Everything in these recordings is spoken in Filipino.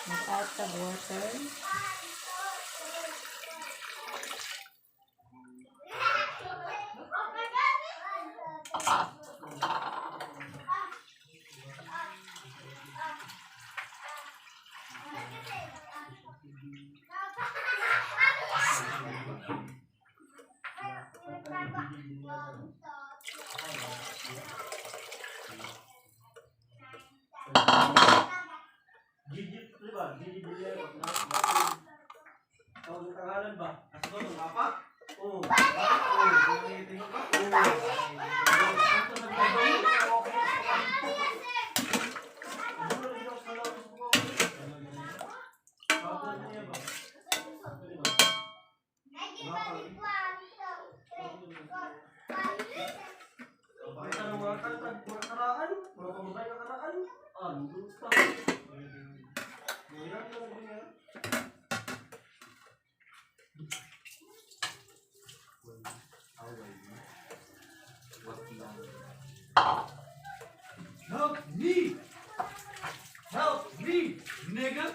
Without the water. Help me! Help me, nigga!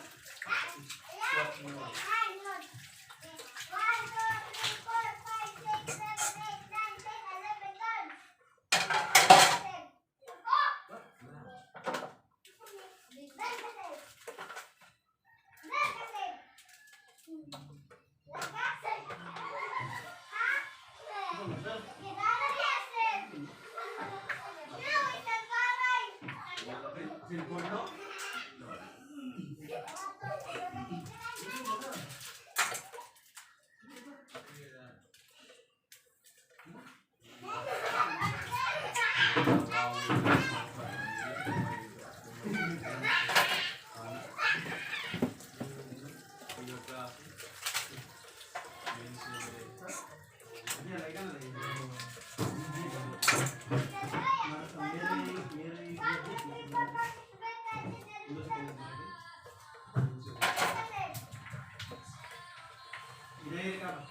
ka na rin. Ginahiri ka ba?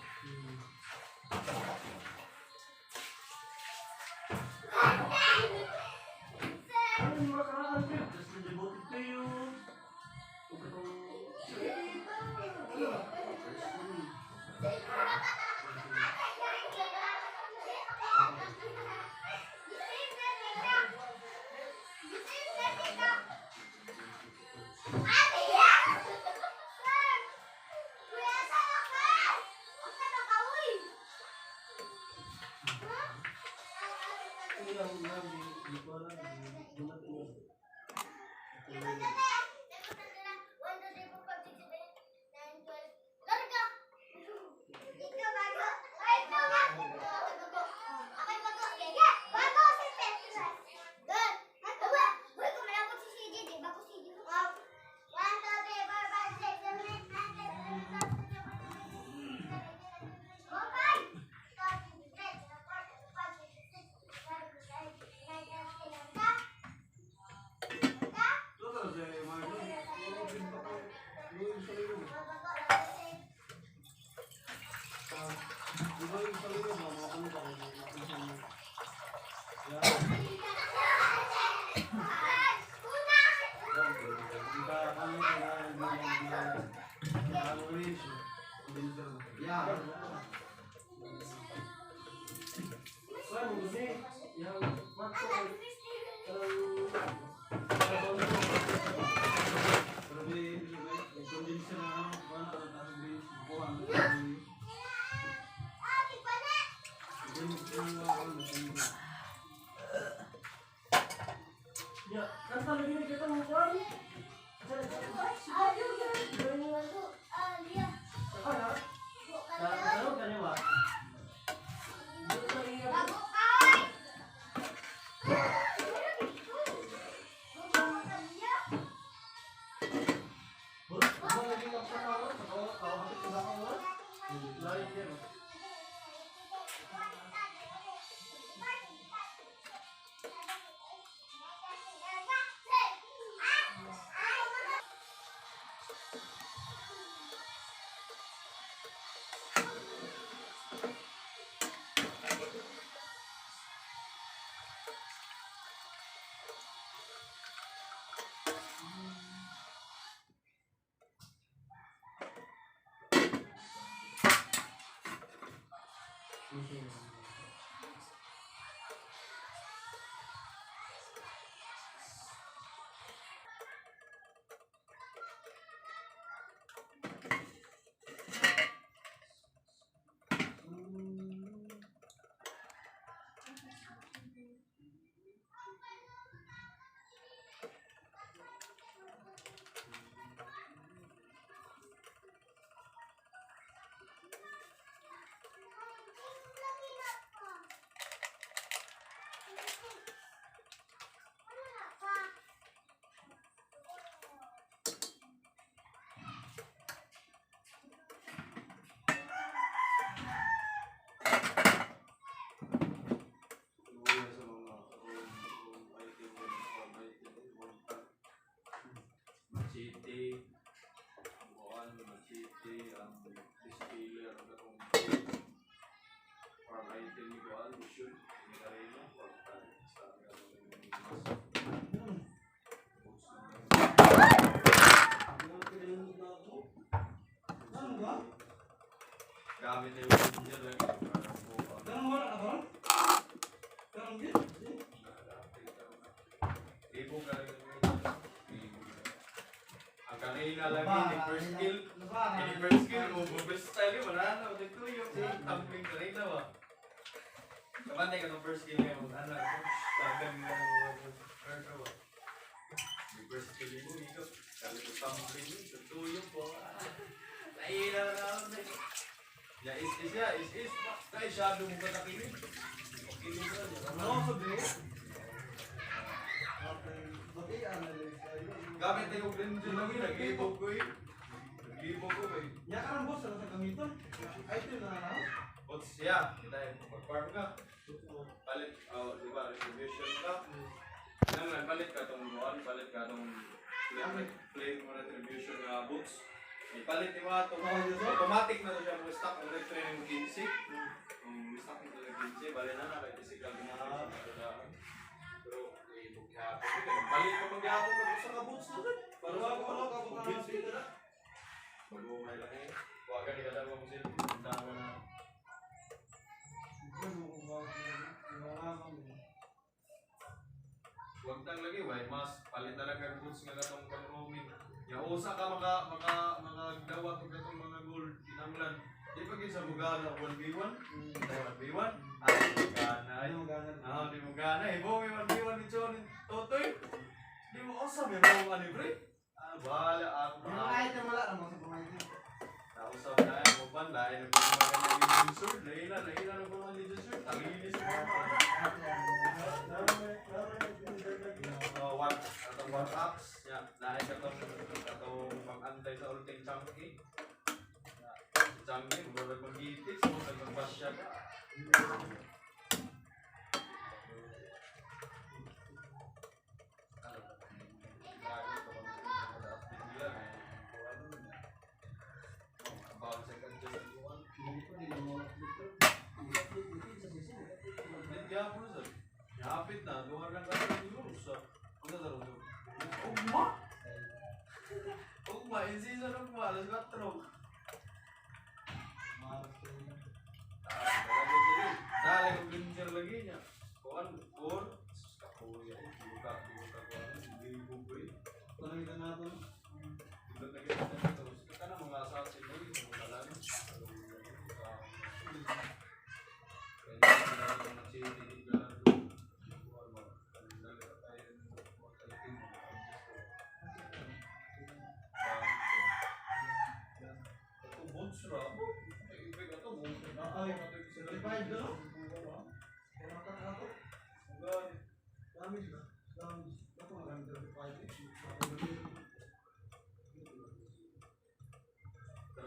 Ano yung mga karaan ka? Just na devoted to you. Huwag ka tong... Gamit na yung engineer lang. Ganun wala ka ba? Ganun din? Ibo ka rin. Ang kanina lang yung first skill. Yung first skill, best style yun. Wala na. Ito yung tumbling kanina ba? Kapantay ka ng first skill ngayon. Ano? Lagan mo yung first skill mo. Kali ko tumbling yun. Ito yung po. Nahihila na ako. Ya is ya is kay shadow mo ba takinig? Okay mo ba? Ano ko ba? Okay, analyze kayo. Gamit yung blend din lang yun, nag-ibog ko eh. Nag-ibog ko eh. Ya ka ng boss, ano sa gamiton? Ay, ito yung nananaw? Boss, yeah. Kita yun. ka. Palit, di ba, retribution ka. Nang palit ka itong buwan, palit ka itong flame mo retribution na boots. Ipalit di ba itong automatic na ito siya mo stock ng training 15. Stock nito ng 15, bali na na, kay physical na pero, palit ka mag-iapon ka sa ka-boots na rin. Para wala ka boots dito na. Mag-umay lang eh. Huwag ka ni kadalawa mo sila. Tama na. Huwag tang lagi, why mas palit na lang ang boots nga katong pang-roaming. Usa ka magdawa to katong mga gold inanglan. Di pa gyud sa mugana 1v1. 1v1. Di mo gana. Ibo may 1v1 ni John Totoy. Di mo awesome yung mga ani pre. Bahala ako. Kahit na wala naman sa pamahiin. Nausap na yan, mupan, dahil nagpapaganda ng Legion Sword, laila ng mga Legion Sword, talinis mo mga. Atong one axe, dahil katong mag-antay sa ulting chunky. Si chunky, magbalag mag-itis, mag-basya ka. Yapit na, duha lang ka siguro sa Ugma? Ugma, in season ugma, alas 4. Dali kong ginser lagi niya. Kuan, or, kapuya, buka, hindi bubuy. Tanong kita natin. Tulad na kita dito. Kita na mga assassin mo, yung mga lang.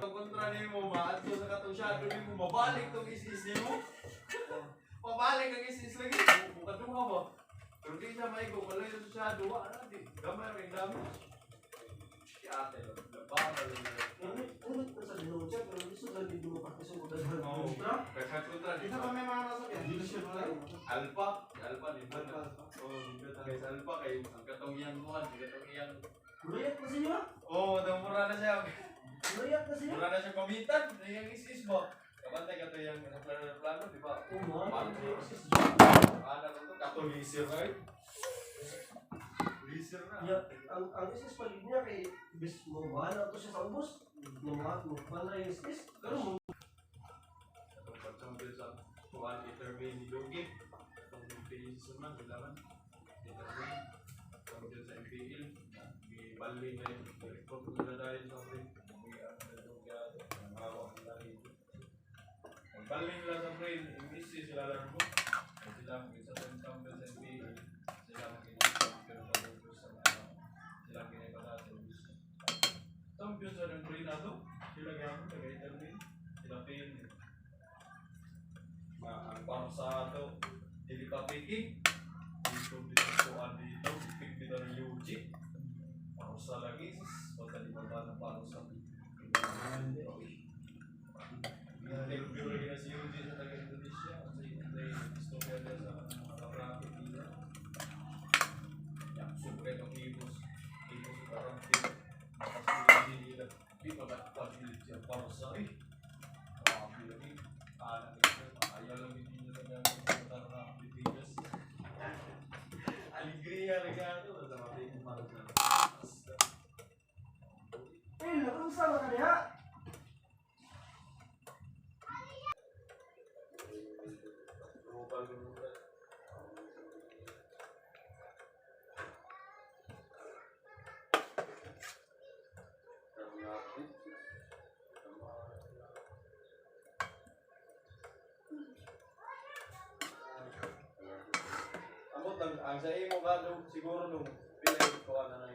Kontra ni mo, maadto sa katong shadow ni mo, mabalik tong isis ni mo. Pabalik ang isis lagi, bukaduha ba? Pero di siya maigo, malayo sa shadow, di, gamay rin dami. Si ate, labara rin na. Ulit ko sa denunsya, pero gusto na din mo pakisuod na Oo, kaya kontra. Di na ba may mga nasakyan? Delusion wala yun. Alpha, di ba na? Oo, di ba kay Alpha, kay ang katong iyang buwan, ang katong iyang... Luyak na siya? Oo, mura na siya. Luyak na siya? Mura na siya pamitan, yung isis ba? Kabantay ka ito yung plano, di ba? Oo, Paano siya isis? Ano ito? Katolisir na eh. Lisir na. Ang isis palig niya kay bis mo bahala to siya sa ubos. Mana yung isis? Pero mo Itong pag-champion sa kuhaan, intervene ni Logi. Itong MPL naman, kailangan. Intervene. Champion sa MPL. Bali na yung record nila dahil sa frame. Magbaling nila sa frame, imbisi sila lang po. Sila isa sa champion sa MPL. Sila mag-champion sa Lugos sa mga. Sila ginagala sa Lugos. Champion sa ng free na to. Sila gamit, nag-intervene. Sila fail. Ang pang sa ito, hindi pa picking. Dito dito, pick dito ng Yuji. Parusa lagi, pagka di ba ng parusa. Nag-review lagi na si Yuji sa taga-Indonesia. Kasi gusto ko niya sa rapid nila. Super itong ibos. Ibos sa parang tip. Kasi nila, di pa nagpagilit siya parusa. Grabe lagi. Anak ito, ayaw lang hindi niya sa rapid nila. Alegria regalo sa mga tingin parusa. nakakasama ka niya. Ang sa imo ka siguro nung pinag-kuha na